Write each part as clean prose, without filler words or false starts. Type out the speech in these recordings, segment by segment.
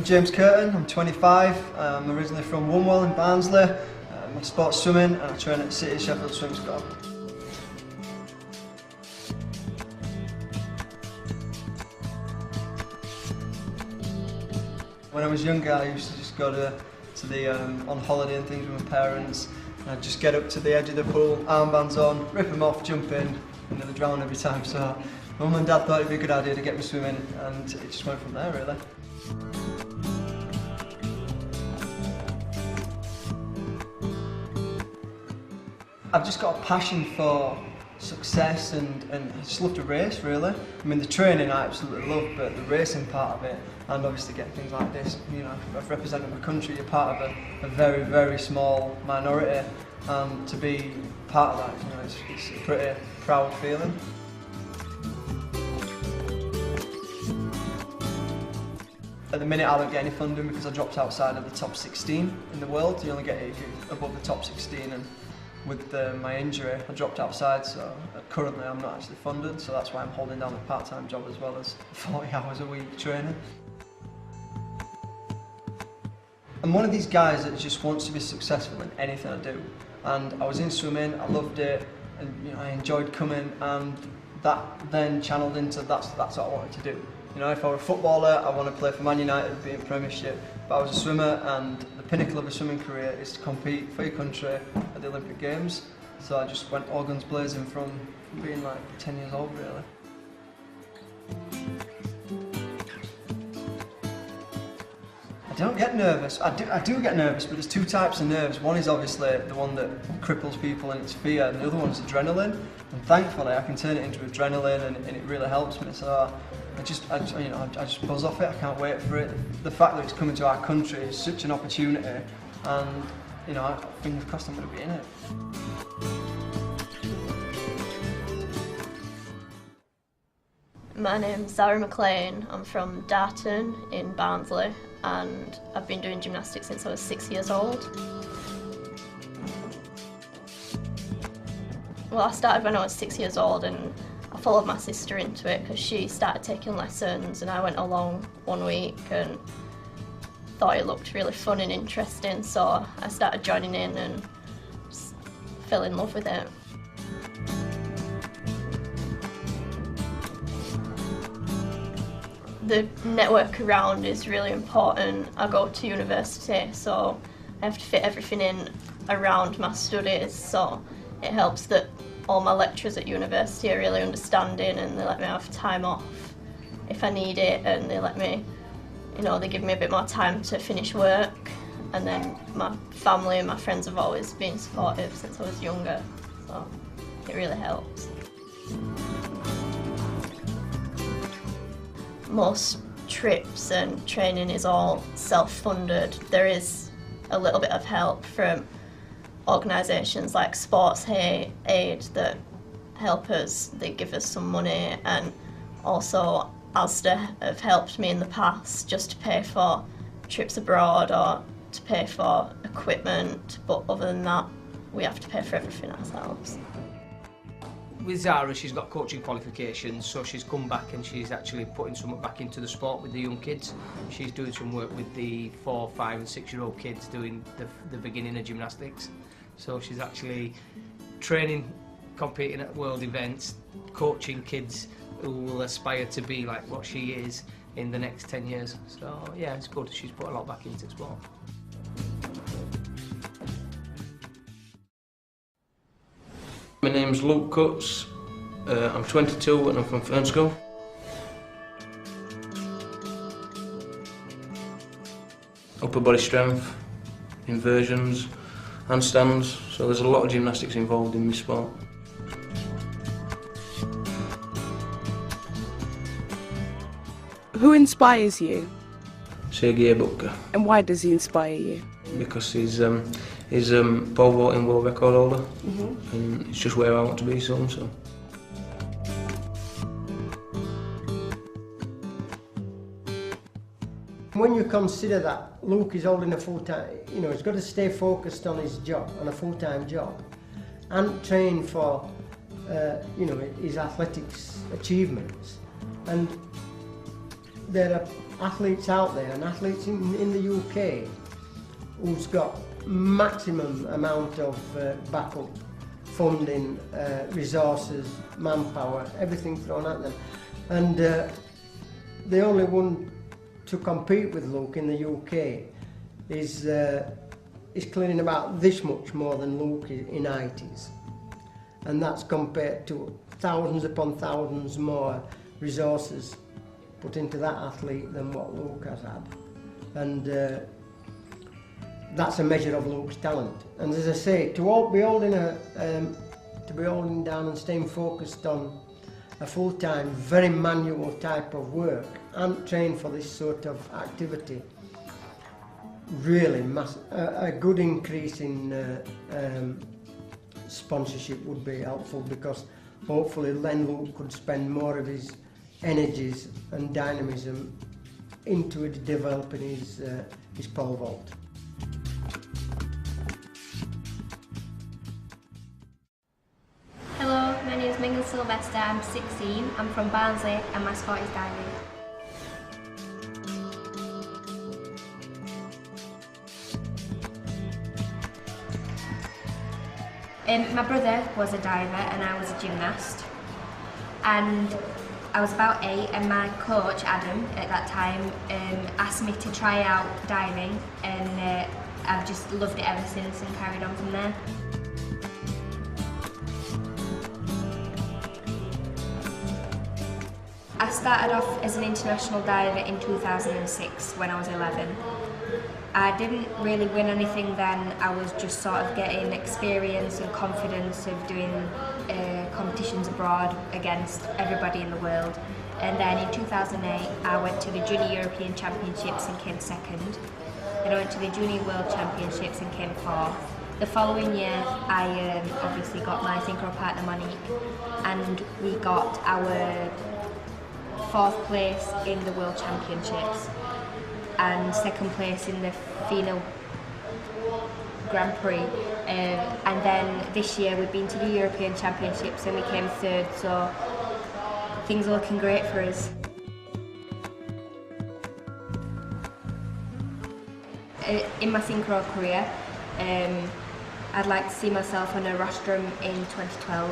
I'm James Curtin, I'm 25, I'm originally from Woolwell in Barnsley. I sport swimming and I train at City Sheffield Swim Squad. When I was younger I used to just go to the on holiday and things with my parents. And I'd just get up to the edge of the pool, armbands on, rip them off, jump in, and nearly drown every time. So Mum and Dad thought it'd be a good idea to get me swimming, and it just went from there really. I've just got a passion for success and I just love to race really. I mean the training I absolutely love, but the racing part of it and obviously getting things like this, you know, I've represented my country, you're part of a very, very small minority, and to be part of that, you know, it's a pretty proud feeling. At the minute I don't get any funding because I dropped outside of the top 16 in the world. You only get it if you're above the top 16, and with my injury I dropped outside, so currently I'm not actually funded, so that's why I'm holding down a part-time job as well as 40 hours a week training. I'm one of these guys that just wants to be successful in anything I do, and I was in swimming, I loved it, and you know, I enjoyed coming, and that then channeled into that's what I wanted to do. You know, if I were a footballer, I want to play for Man United, be in Premiership, but I was a swimmer, and the pinnacle of a swimming career is to compete for your country at the Olympic Games. So I just went all guns blazing from being like 10 years old really. I don't get nervous. I do get nervous, but there's two types of nerves. One is obviously the one that cripples people and it's fear, and the other one is adrenaline. And thankfully I can turn it into adrenaline and it really helps me. So I just buzz off it, I can't wait for it. The fact that it's coming to our country is such an opportunity, and you know, fingers crossed I'm going to be in it. My name's Sarah McLean, I'm from Darton in Barnsley, and I've been doing gymnastics since I was 6 years old. Well, I started when I was 6 years old, and I followed my sister into it because she started taking lessons, and I went along one week and thought it looked really fun and interesting, so I started joining in and just fell in love with it. The network around is really important. I go to university, so I have to fit everything in around my studies, so it helps that all my lecturers at university are really understanding, and they let me have time off if I need it, and they let me, you know, they give me a bit more time to finish work. And then my family and my friends have always been supportive since I was younger, so it really helps. Most trips and training is all self-funded. There is a little bit of help from organisations like Sports Aid that help us, they give us some money, and also Asda have helped me in the past just to pay for trips abroad or to pay for equipment, but other than that we have to pay for everything ourselves. With Zara, she's got coaching qualifications, so she's come back and she's actually putting something back into the sport with the young kids. She's doing some work with the 4, 5 and 6-year-old kids doing the beginning of gymnastics. So she's actually training, competing at world events, coaching kids who will aspire to be like what she is in the next 10 years. So yeah, it's good. She's put a lot back into sport. My name's Luke Cutts, I'm 22 and I'm from Fernskoe. Upper body strength, inversions, handstands, so there's a lot of gymnastics involved in my sport. Who inspires you? Sergei Bubka. And why does he inspire you? Because he's pole vaulting world record holder, and it's just where I want to be soon. So. When you consider that Luke is holding a full-time, you know, he's got to stay focused on his job, on a full-time job, and train for, his athletics achievements, and there are athletes out there and athletes in the UK who's got maximum amount of backup, funding, resources, manpower, everything thrown at them. And the only one to compete with Luke in the UK is clearing about this much more than Luke in 80s. And that's compared to thousands upon thousands more resources put into that athlete than what Luke has had. And that's a measure of Luke's talent. And as I say, to be holding down and staying focused on a full-time, very manual type of work and train for this sort of activity, really a good increase in sponsorship would be helpful, because hopefully then Luke could spend more of his energies and dynamism into developing his pole vault. Hello, my name is Mingle Sylvester, I'm 16, I'm from Barnsley and my sport is diving. My brother was a diver and I was a gymnast, and I was about 8 and my coach Adam at that time asked me to try out diving, and I've just loved it ever since and carried on from there. I started off as an international diver in 2006 when I was 11. I didn't really win anything then, I was just sort of getting experience and confidence of doing competitions abroad against everybody in the world. And then in 2008 I went to the Junior European Championships and came second. Then I went to the Junior World Championships and came fourth. The following year I obviously got my synchro partner Monique, and we got our 4th place in the World Championships and 2nd place in the Female Grand Prix, and then this year we've been to the European Championships and we came 3rd, so things are looking great for us. In my synchro career, I'd like to see myself on a rostrum in 2012,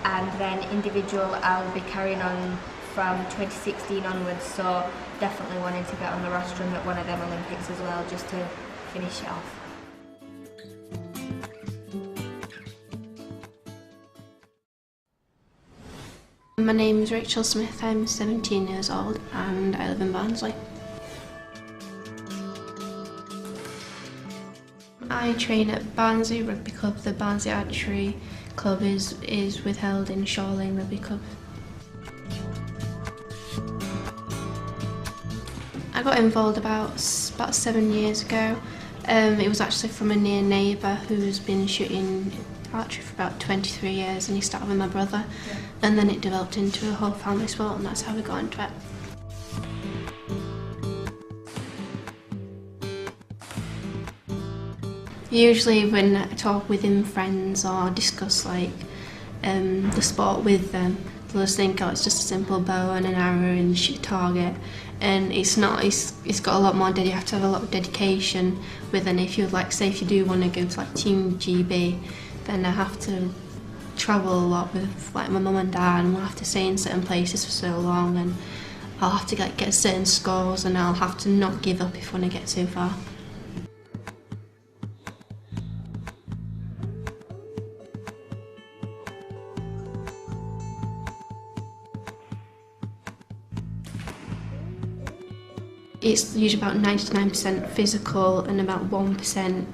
and then individual I'll be carrying on from 2016 onwards, so definitely wanting to get on the rostrum at one of them Olympics as well, just to finish it off. My name is Rachel Smith, I'm 17 years old and I live in Barnsley. I train at Barnsley Rugby Club. The Barnsley Archery Club is withheld in Shore Lane Rugby Club. I got involved about 7 years ago. It was actually from a near neighbour who's been shooting archery for about 23 years, and he started with my brother, and then it developed into a whole family sport, and that's how we got into it. Usually when I talk within friends or discuss like the sport with them, they'll just think, oh, it's just a simple bow and an arrow and shoot a target, and it's not. It's got a lot more. You have to have a lot of dedication with, and if you like, say if you do want to go to like Team GB, then I have to travel a lot with like my mum and dad, and we'll have to stay in certain places for so long, and I'll have to get certain scores, and I'll have to not give up if I want to get too far. It's usually about 99% physical and about 1%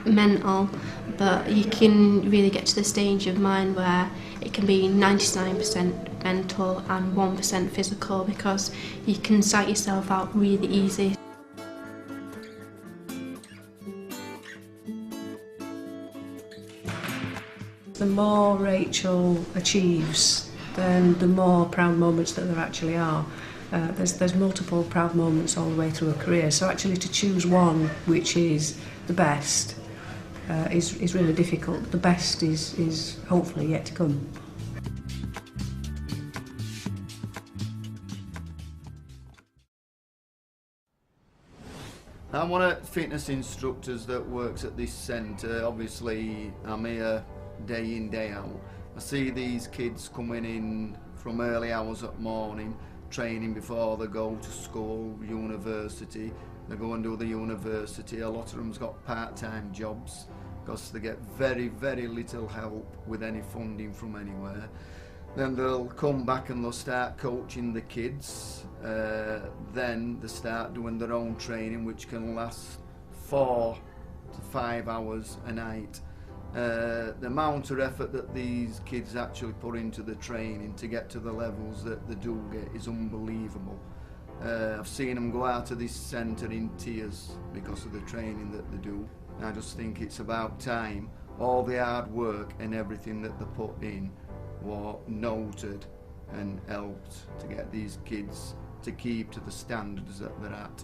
mental, but you can really get to the stage of mind where it can be 99% mental and 1% physical, because you can psych yourself out really easy. The more Rachel achieves, then the more proud moments that there actually are. There's multiple proud moments all the way through a career, so actually to choose one which is the best is really difficult. The best is hopefully yet to come. I'm one of the fitness instructors that works at this centre. Obviously, I'm here day in, day out. I see these kids coming in from early hours of morning, training before they go to school, university. They go and do the university. A lot of them's got part-time jobs because they get very, very little help with any funding from anywhere. Then they'll come back and they'll start coaching the kids. Then they start doing their own training, which can last 4 to 5 hours a night. The amount of effort that these kids actually put into the training to get to the levels that they do get is unbelievable. I've seen them go out of this centre in tears because of the training that they do. I just think it's about time all the hard work and everything that they put in were noted and helped to get these kids to keep to the standards that they're at.